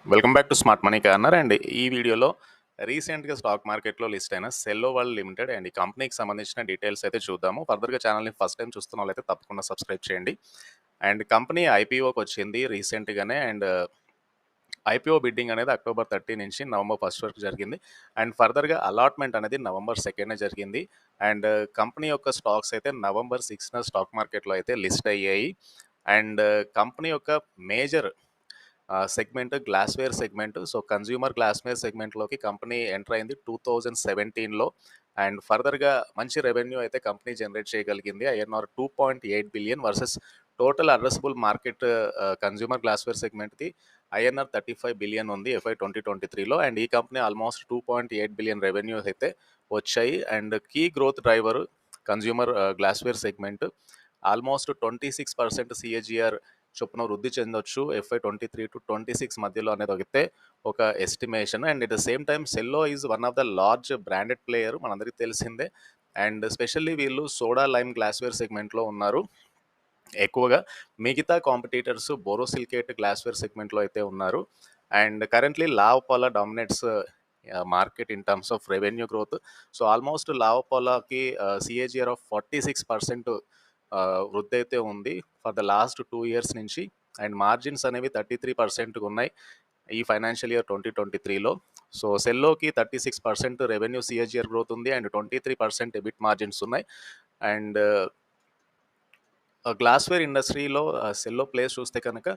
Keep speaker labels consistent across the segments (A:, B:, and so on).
A: Welcome back to smart money corner. And ఈ వీడియోలో రీసెంట్గా స్టాక్ మార్కెట్లో లిస్ట్ అయిన సెల్లో వరల్డ్ లిమిటెడ్ అండ్ ఈ కంపెనీకి సంబంధించిన డీటెయిల్స్ అయితే చూద్దాము. ఫర్దర్గా ఛానల్ని ఫస్ట్ టైం చూస్తున్న వాళ్ళైతే తప్పకుండా సబ్స్క్రైబ్ చేయండి. అండ్ కంపెనీ ఐపీఓకి వచ్చింది రీసెంట్గానే. అండ్ ఐపీఓ బిడ్డింగ్ అనేది అక్టోబర్ 30 నుంచి నవంబర్ 1 వరకు జరిగింది. అండ్ ఫర్దర్గా అలాట్మెంట్ అనేది నవంబర్ 2 జరిగింది. అండ్ కంపెనీ యొక్క స్టాక్స్ అయితే నవంబర్ 6 స్టాక్ మార్కెట్లో అయితే లిస్ట్ అయ్యాయి. అండ్ కంపెనీ యొక్క major segment glassware segment. So consumer glassware సెగ్మెంట్లోకి కంపెనీ ఎంటర్ అయింది 2017లో. అండ్ ఫర్దర్గా మంచి రెవెన్యూ అయితే కంపెనీ జనరేట్ చేయగలిగింది. INR 2.8 billion versus total addressable market consumer glassware సెగ్మెంట్ది ఐఎన్ఆర్ 35 బిలియన్ ఉంది FY 2023లో. అండ్ ఈ కంపెనీ ఆల్మోస్ట్ 2.8 బిలియన్ రెవెన్యూస్ అయితే వచ్చాయి. And key growth driver consumer glassware segment almost 26% CAGR చొప్పున వృద్ధి చెందొచ్చు FY 23 to 26 మధ్యలో అనేది అయితే ఒక estimation. And at the same time Cello is one of the large branded player, మనందరికీ తెలిసిందే. అండ్ స్పెషల్లీ వీళ్ళు సోడా లైమ్ గ్లాస్వేర్ సెగ్మెంట్లో ఉన్నారు ఎక్కువగా. మిగతా కాంపిటీటర్స్ బోరోసిలికేట్ గ్లాస్వేర్ సెగ్మెంట్లో అయితే ఉన్నారు. And currently La Opala dominates market in terms of revenue growth. So almost లావపాలాకి CAGR ఆఫ్ 46% వృద్ధి అయితే ఉంది ఫర్ ద లాస్ట్ 2 years నుంచి. అండ్ మార్జిన్స్ అనేవి 33% ఉన్నాయి ఈ ఫైనాన్షియల్ ఇయర్ 2023లో. సో సెల్లోకి 36% రెవెన్యూ CAGR గ్రోత్ ఉంది అండ్ 23% ఎబిట్ మార్జిన్స్ ఉన్నాయి. అండ్ గ్లాస్వేర్ ఇండస్ట్రీలో సెల్లో ప్లేస్ చూస్తే కనుక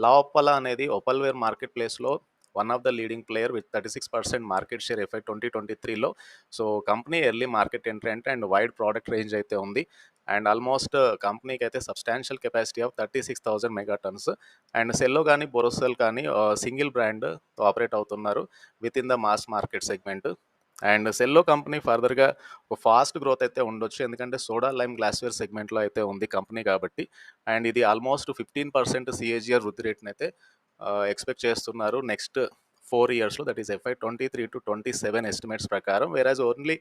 A: లావప్పల అనేది ఓపల్వేర్ మార్కెట్ ప్లేస్లో one of the leading player with 36% market share FY 2023లో. So company early market entry and wide product range అయితే ఉంది. అండ్ ఆల్మోస్ట్ కంపెనీకి అయితే substantial capacity of 36,000 megatons. And Cello కానీ బొరోసెల్ కానీ సింగిల్ బ్రాండ్ ఆపరేట్ అవుతున్నారు within the mass market segment. And Cello company ఫర్దర్గా ఒక ఫాస్ట్ గ్రోత్ అయితే ఉండొచ్చు, ఎందుకంటే సోడా లైమ్ గ్లాస్వేర్ సెగ్మెంట్లో అయితే ఉంది కంపెనీ కాబట్టి. అండ్ ఇది ఆల్మోస్ట్ 15% CAGR వృద్ధి రేట్ని అయితే ఎక్స్పెక్ట్ చేస్తున్నారు నెక్స్ట్ 4 yearsలో, that is FY 23 to 27 estimates ప్రకారం. వేరాజ్ ఓన్లీ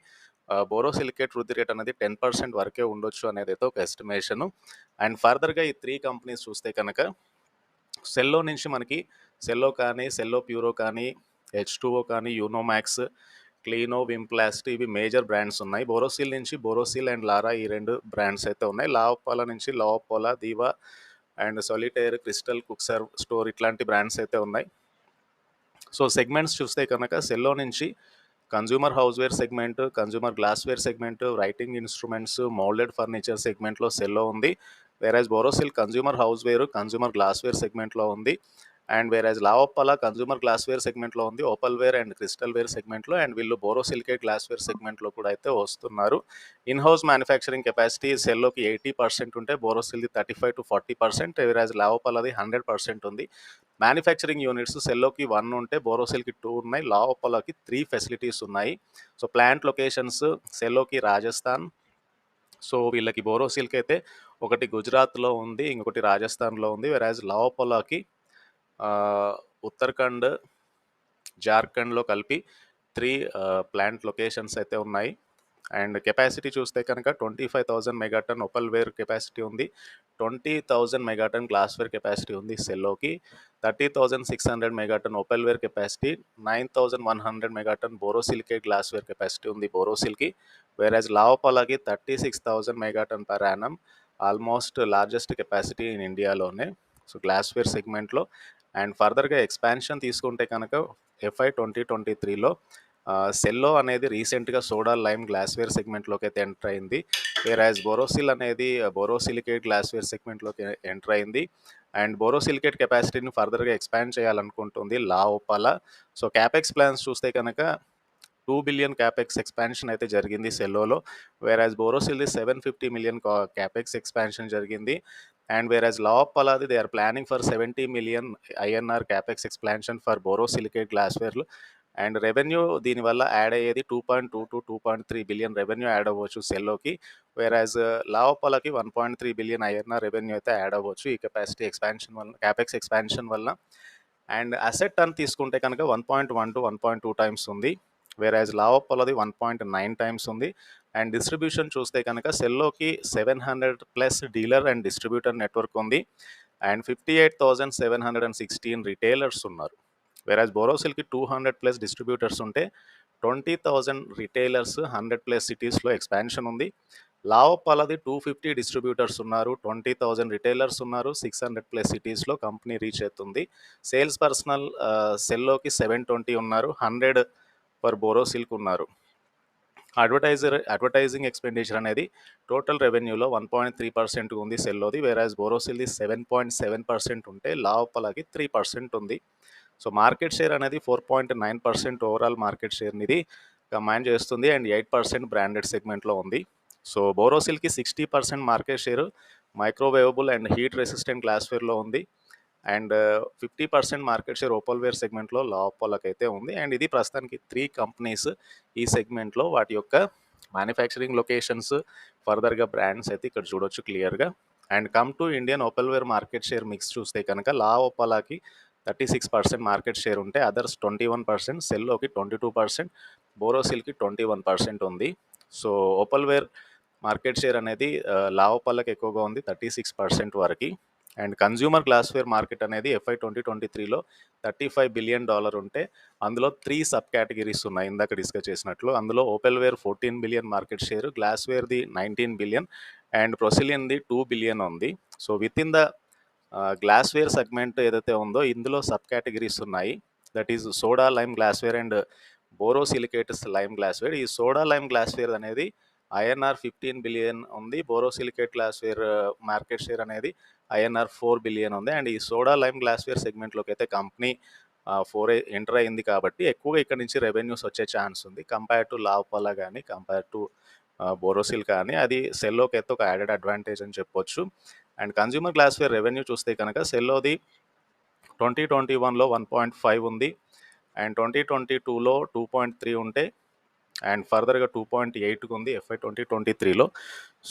A: బోరోసిలికేట్ వృద్ధి రేట్ అనేది 10% వరకే ఉండొచ్చు అనేది అయితే ఒక ఎస్టిమేషను. అండ్ ఫర్దర్గా ఈ 3 కంపెనీస్ చూస్తే కనుక సెల్లో నుంచి మనకి సెల్లో కానీ, సెల్లో ప్యూరో కానీ, H2O కానీ, యూనోమాక్స్, క్లీనో, వింప్లాస్ట్ ఇవి మేజర్ బ్రాండ్స్ ఉన్నాయి. బోరోసిల్ నుంచి బోరోసిల్ అండ్ లారా ఈ 2 బ్రాండ్స్ అయితే ఉన్నాయి. లావపాలా నుంచి La Opala, Diva and Solitaire, crystal, కుక్సర్ స్టోర్ ఇట్లాంటి బ్రాండ్స్ అయితే ఉన్నాయి. సో సెగ్మెంట్స్ చూస్తే కనుక సెల్లో నుంచి consumer houseware segment, consumer glassware segment, writing instruments, moulded furniture సెగ్మెంట్లో సెల్లో ఉంది. Whereas Borosil consumer houseware, consumer glassware సెగ్మెంట్లో ఉంది. And whereas La Opala consumer glassware సెగ్మెంట్లో ఉంది, ఓపల్వేర్ అండ్ క్రిస్టల్ వేర్ సెగ్మెంట్లో. అండ్ వీళ్ళు బోరోసిలికేట్ గ్లాస్వేర్ సెగ్మెంట్లో కూడా అయితే వస్తున్నారు. ఇన్ హౌస్ మ్యానుఫ్యాక్చరింగ్ కెపాసిటీ సెల్లోకి 80% ఉంటే బోరోసిల్ది 35 to 40%, వేరాజ్ లావప్పలాది 100% ఉంది. మ్యానుఫ్యాక్చరింగ్ యూనిట్స్ సెల్లోకి 1 ఉంటే బోరోసిల్కి 2 ఉన్నాయి, లావప్పలాకి 3 ఫెసిలిటీస్ ఉన్నాయి. సో ప్లాంట్ లొకేషన్స్ సెల్లోకి రాజస్థాన్, సో వీళ్ళకి బోరోసిల్కి అయితే ఒకటి గుజరాత్లో ఉంది, ఇంకొకటి రాజస్థాన్లో ఉంది. వేరాజ్ లావప్పలాకి ఉత్తరాఖండ్, జార్ఖండ్లో కలిపి 3 ప్లాంట్ లొకేషన్స్ అయితే ఉన్నాయి. అండ్ కెపాసిటీ చూస్తే కనుక 25,000 మెగాటన్ ఓపల్వేర్ కెపాసిటీ ఉంది, 20,000 మెగాటన్ గ్లాస్వేర్ కెపాసిటీ ఉంది సెల్లోకి, 30,600 megaton opalware capacity, 9,100 megaton borosilicate glassware capacity ఉంది బోరోసిల్కి. వేరాజ్ లావపాలాకి 36,000 megaton per annum, almost largest capacity in ఇండియాలోనే సో గ్లాస్వేర్ సెగ్మెంట్లో. అండ్ ఫర్దర్గా ఎక్స్పాన్షన్ తీసుకుంటే కనుక FY 2023లో సెల్లో అనేది రీసెంట్గా సోడా లైమ్ గ్లాస్వేర్ సెగ్మెంట్లోకి అయితే ఎంటర్ అయింది. వేరాజ్ బోరోసిల్ అనేది బోరోసిలికేట్ గ్లాస్వేర్ సెగ్మెంట్లోకి ఎంటర్ అయింది. అండ్ బోరోసిలికేట్ కెపాసిటీని ఫర్దర్గా ఎక్స్పాండ్ చేయాలనుకుంటుంది లావోపాలా. సో క్యాపెక్స్ ప్లాన్స్ చూస్తే కనుక 2 బిలియన్ క్యాపెక్స్ ఎక్స్పాన్షన్ అయితే జరిగింది సెల్లోలో. వేరాజ్ బోరోసిల్ది 750 మిలియన్ క్యాపెక్స్ ఎక్స్పాన్షన్ జరిగింది. అండ్ వేరాజ్ లావోపాలాది they are planning for 70 million INR capex expansion for borosilicate గ్లాస్వేర్లు. అండ్ రెవెన్యూ దీనివల్ల యాడ్ అయ్యేది 2.2 to 2.3 బిలియన్ రెవెన్యూ యాడ్ అవ్వచ్చు సెల్లోకి. వేరాజ్ లావోపాలాకి 1.3 బిలియన్ INR రెవెన్యూ అయితే యాడ్ అవ్వచ్చు ఈ కెపాసిటీ ఎక్స్పాన్షన్ వల్ల, క్యాపెక్స్ ఎక్స్పాన్షన్ వల్ల. అండ్ అసెట్ టర్న్ తీసుకుంటే కనుక 1.1 to 1.2 టైమ్స్ ఉంది, వేరాజ్ లావోపాలాది 1.9 టైమ్స్ ఉంది. అండ్ డిస్ట్రిబ్యూషన్ చూస్తే కనుక సెల్లోకి 700+ డీలర్ అండ్ డిస్ట్రిబ్యూటర్ నెట్వర్క్ ఉంది. అండ్ 58,716 రిటైలర్స్ ఉన్నారు. వెరాజ్ బోరోసిల్కి 200+ డిస్ట్రిబ్యూటర్స్ ఉంటే 20,000 రిటైలర్స్ 100+ సిటీస్లో ఎక్స్పాన్షన్ ఉంది. లావోపాలది 250 డిస్ట్రిబ్యూటర్స్ ఉన్నారు, 20,000 రిటైలర్స్ ఉన్నారు, 600+ సిటీస్లో కంపెనీ రీచ్ అవుతుంది. సేల్స్ పర్సనల్ సెల్లోకి 720 ఉన్నారు, 100 పర్ బోరోసిల్క్ ఉన్నారు. అడ్వర్టైజింగ్ ఎక్స్పెండిచర్ అనేది టోటల్ రెవెన్యూలో 1.3% ఉంది సెల్లోది, వేరాజ్ బోరోసిల్ది 7.7% ఉంటే లావోపాలకి 3% ఉంది. సో మార్కెట్ షేర్ అనేది 4.9% ఓవరాల్ మార్కెట్ షేర్ని ఇది కమాండ్ చేస్తుంది అండ్ 8% బ్రాండెడ్ సెగ్మెంట్లో ఉంది. సో బోరోసిల్కి 60% market share microwavable and heat resistant గ్లాస్వేర్లో ఉంది అండ్ 50% మార్కెట్ షేర్ ఓపల్వేర్ సెగ్మెంట్లో లావోపాలకి అయితే ఉంది. అండ్ ఇది ప్రస్తుతానికి 3 కంపెనీస్ ఈ సెగ్మెంట్లో వాటి యొక్క మ్యానుఫ్యాక్చరింగ్ లొకేషన్స్, ఫర్దర్గా బ్రాండ్స్ అయితే ఇక్కడ చూడొచ్చు క్లియర్గా. And come to Indian opalware market share mix చూస్తే కనుక లావోపాలకి 36% మార్కెట్ షేర్ ఉంటే అదర్స్ 21%, సెల్లోకి 22%, బోరోసిల్కి 21% ఉంది. సో ఓపల్వేర్ మార్కెట్ షేర్ అనేది లావోపాలకి ఎక్కువగా ఉంది, 36% వరకు. అండ్ కన్జ్యూమర్ గ్లాస్వేర్ మార్కెట్ అనేది FY 2023లో $35 బిలియన్ ఉంటే అందులో 3 సబ్ కేటగిరీస్ ఉన్నాయి ఇందాక డిస్కస్ చేసినట్లు. అందులో ఓపెల్వేర్ 14 బిలియన్ మార్కెట్ షేర్, గ్లాస్వేర్ది 19 బిలియన్ అండ్ ప్రొసిలియన్ది 2 బిలియన్ ఉంది. So within the glassware segment ఏదైతే ఉందో ఇందులో సబ్ కేటగిరీస్ ఉన్నాయి. That is soda lime glassware and borosilicates lime glassware. ఈ సోడా లైమ్ గ్లాస్వేర్ అనేది INR 15 బిలియన్ ఉంది, బోరోసిలికేట్ గ్లాస్వేర్ మార్కెట్ షేర్ అనేది INR 4 బిలియన్ ఉంది. అండ్ ఈ సోడా లైమ్ గ్లాస్వేర్ సెగ్మెంట్లోకి అయితే కంపెనీ ఎంటర్ అయింది కాబట్టి ఎక్కువగా ఇక్కడ నుంచి రెవెన్యూస్ వచ్చే ఛాన్స్ ఉంది కంపేర్ టు లావోపాల కానీ కంపేర్ టు బోరోసిల్ కానీ. అది సెల్లోకి అయితే ఒక యాడెడ్ అడ్వాంటేజ్ అని చెప్పొచ్చు. అండ్ కన్జ్యూమర్ గ్లాస్వేర్ రెవెన్యూ చూస్తే కనుక సెల్లోది 2021లో 1.5 ఉంది అండ్ 2022లో 2.3 ఉంటే అండ్ ఫర్దర్గా 2.8 ఉంది FY 2023లో.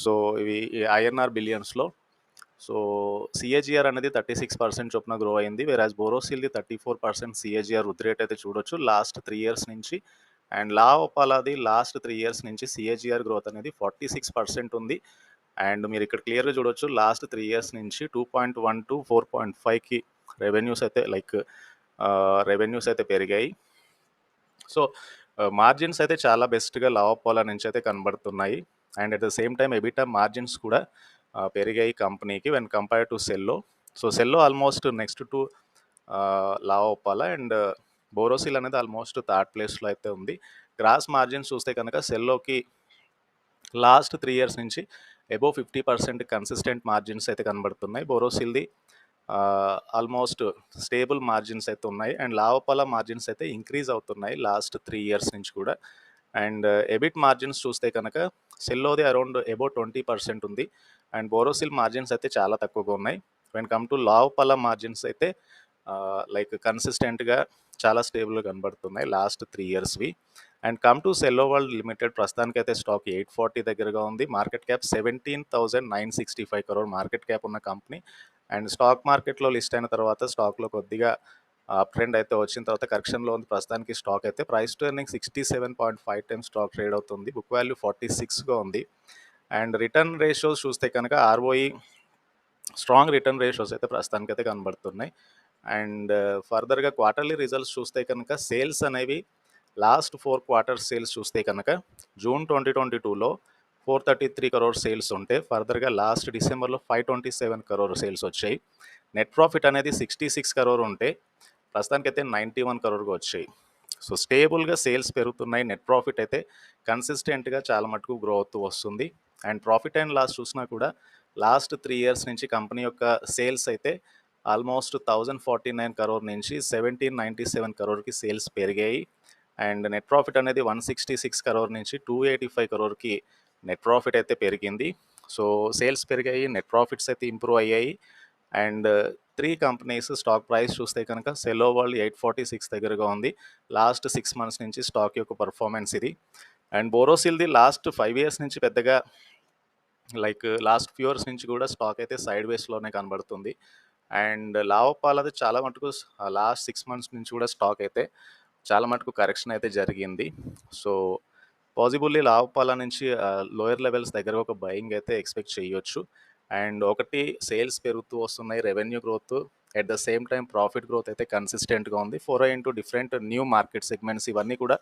A: సో ఇవి INR బిలియన్స్లో. సో CAGR అనేది 36% చొప్పున గ్రో అయింది, వేరాజ్ బోరోసిల్ది 34% CAGR వృద్ధి రేట్ అయితే చూడొచ్చు లాస్ట్ 3 ఇయర్స్ నుంచి. అండ్ లావోపాలది లాస్ట్ 3 ఇయర్స్ నుంచి CAGR గ్రోత్ అనేది 46% ఉంది. అండ్ మీరు ఇక్కడ క్లియర్గా చూడొచ్చు లాస్ట్ 3 ఇయర్స్ నుంచి 2.1 టు 4.5కి రెవెన్యూస్ అయితే పెరిగాయి. సో మార్జిన్స్ అయితే చాలా బెస్ట్గా లావోపాల నుంచి అయితే కనబడుతున్నాయి. And at the same time EBITDA margins కూడా పెరిగాయి కంపెనీకి when compare to Cello. So Cello almost next to La Opala and Borosil అనేది ఆల్మోస్ట్ థర్డ్ ప్లేస్లో అయితే ఉంది. గ్రాస్ మార్జిన్స్ చూస్తే కనుక సెల్లోకి లాస్ట్ 3 ఇయర్స్ నుంచి అబోవ్ 50% కన్సిస్టెంట్ మార్జిన్స్ అయితే కనబడుతున్నాయి. బోరోసిల్ది ఆల్మోస్ట్ స్టేబుల్ మార్జిన్స్ అయితే ఉన్నాయి అండ్ లావోపాల మార్జిన్స్ అయితే ఇంక్రీజ్ అవుతున్నాయి లాస్ట్ 3 ఇయర్స్ నుంచి కూడా. అండ్ ఎబిట్ మార్జిన్స్ చూస్తే కనుక సెల్లోది అరౌండ్ అబౌవ్ 20% ఉంది అండ్ బోరోసిల్ మార్జిన్స్ అయితే చాలా తక్కువగా ఉన్నాయి. వెన్ కమ్ టు లావోపాల మార్జిన్స్ అయితే లైక్ కన్సిస్టెంట్గా చాలా స్టేబుల్గా కనబడుతున్నాయి లాస్ట్ 3 ఇయర్స్వి. అండ్ కమ్ టు సెల్లో వరల్డ్ లిమిటెడ్ ప్రస్తుతానికి అయితే స్టాక్ 840 దగ్గరగా ఉంది, market cap 17,965 crore market cap ఉన్న కంపెనీ. అండ్ స్టాక్ మార్కెట్లో లిస్ట్ అయిన తర్వాత స్టాక్లో కొద్దిగా అప్ ట్రెండ్ అయితే వచ్చిన తర్వాత కరెక్షన్లో ఉంది ప్రస్తుతానికి స్టాక్ అయితే. Price to earning 67.5 times stock trade అవుతుంది, బుక్ వాల్యూ 46గా ఉంది. అండ్ రిటర్న్ రేషియోస్ చూస్తే కనుక ROE స్ట్రాంగ్ రిటర్న్ రేషియోస్ అయితే ప్రస్తుతానికి అయితే కనబడుతున్నాయి. అండ్ ఫర్దర్గా క్వార్టర్లీ రిజల్ట్స్ చూస్తే కనుక సేల్స్ అనేవి లాస్ట్ 4 క్వార్టర్స్ సేల్స్ చూస్తే కనుక జూన్ 2022లో 433 crore సేల్స్ ఉంటే ఫర్దర్గా లాస్ట్ డిసెంబర్లో 527 crore సేల్స్ వచ్చాయి. నెట్ ప్రాఫిట్ అనేది 66 crore ఉంటే ప్రస్తుతానికైతే 91 crore వచ్చాయి. సో స్టేబుల్గా సేల్స్ పెరుగుతున్నాయి, నెట్ ప్రాఫిట్ అయితే కన్సిస్టెంట్గా చాలా మటుకు గ్రో అవుతూ వస్తుంది. అండ్ ప్రాఫిట్ అండ్ లాస్ చూసినా కూడా లాస్ట్ 3 ఇయర్స్ నుంచి కంపెనీ యొక్క సేల్స్ అయితే ఆల్మోస్ట్ 1049 crore నుంచి 1797 crore సేల్స్ పెరిగాయి. అండ్ నెట్ ప్రాఫిట్ అనేది 166 crore నుంచి 285 crore నెట్ ప్రాఫిట్ అయితే పెరిగింది. సో సేల్స్ పెరిగాయి, నెట్ ప్రాఫిట్స్ అయితే ఇంప్రూవ్ అయ్యాయి. అండ్ 3 కంపెనీస్ స్టాక్ ప్రైస్ చూస్తే కనుక సెల్లో వరల్డ్ 846 దగ్గరగా ఉంది లాస్ట్ 6 months నుంచి స్టాక్ యొక్క పర్ఫార్మెన్స్ ఇది. అండ్ బోరోసిల్ది లాస్ట్ 5 years నుంచి పెద్దగా లైక్ లాస్ట్ ఫ్యూ ఇయర్స్ నుంచి కూడా స్టాక్ అయితే సైడ్ వేస్లోనే కనబడుతుంది. అండ్ లావోపాలది చాలా మటుకు లాస్ట్ 6 months నుంచి కూడా స్టాక్ అయితే చాలా మటుకు కరెక్షన్ అయితే జరిగింది. సో పాసిబుల్లీ లావోపాల నుంచి లోయర్ లెవెల్స్ దగ్గర ఒక బయింగ్ అయితే ఎక్స్పెక్ట్ చేయొచ్చు. అండ్ ఒకటి సేల్స్ పెరుగుతూ వస్తున్నాయి, revenue growth at the same time profit growth అయితే కన్సిస్టెంట్గా ఉంది. Four into different new market segments ఇవన్నీ కూడా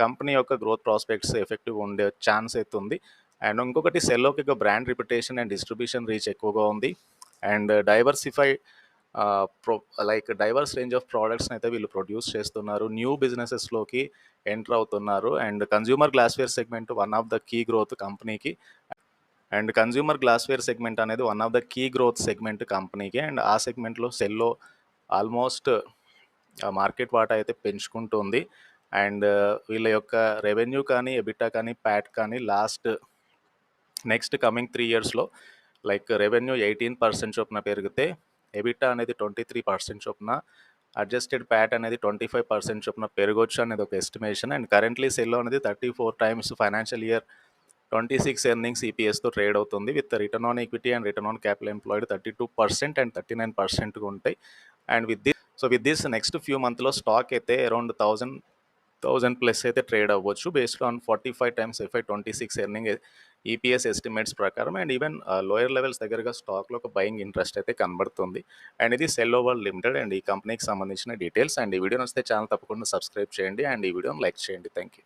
A: కంపెనీ యొక్క గ్రోత్ ప్రాస్పెక్ట్స్ ఎఫెక్టివ్గా ఉండే ఛాన్స్ అయితే ఉంది. అండ్ ఇంకొకటి సెల్లోకి ఒక brand reputation and distribution reach ఎక్కువగా ఉంది. And diversify diverse range of ప్రోడక్ట్స్ని అయితే వీళ్ళు ప్రొడ్యూస్ చేస్తున్నారు, న్యూ బిజినెసెస్లోకి ఎంటర్ అవుతున్నారు. And consumer glassware segment one of the key growth కంపెనీకి. అండ్ కన్జ్యూమర్ గ్లాస్వేర్ సెగ్మెంట్ అనేది one of the key growth segment కంపెనీకి. అండ్ ఆ సెగ్మెంట్లో సెల్లో ఆల్మోస్ట్ మార్కెట్ వాటా అయితే పెంచుకుంటుంది. అండ్ వీళ్ళ యొక్క రెవెన్యూ కానీ, ఎబిటా కానీ, ప్యాట్ కానీ నెక్స్ట్ కమింగ్ 3 ఇయర్స్లో రెవెన్యూ 18% చొప్పున పెరిగితే, ఎబిటా అనేది 23% చొప్పున, అడ్జస్టెడ్ ప్యాట్ అనేది 25% చొప్పున పెరగొచ్చు అనేది ఒక ఎస్టిమేషన్. అండ్ కరెంట్లీ సెల్లో అనేది 34 టైమ్స్ ఫైనాన్షియల్ ఇయర్ 26 ఎర్నింగ్స్ ఈపీఎస్తో ట్రేడ్ అవుతుంది, with return on equity and return on capital employed 32% and 39% ఉంటాయి. And with this next few మంత్లో స్టాక్ అయితే అరౌండ్ 1000 ప్లస్ అయితే ట్రేడ్ అవ్వచ్చు, based on 45 times FY26 earning EPS estimates ప్రకారం. And even lower levels దగ్గరగా స్టాక్లో ఒక బయింగ్ ఇంట్రెస్ట్ అయితే కనబడుతుంది. అండ్ ఇది సెల్లో వరల్డ్ లిమిటెడ్ అండ్ ఈ కంపెనీకి సంబంధించిన డీటెయిల్స్. అండ్ ఈ వీడియో వస్తే ఛానల్ తప్పకుండా సబ్స్క్రైబ్ చేయండి అండ్ ఈ వీడియోని లైక్ చేయండి. Thank you.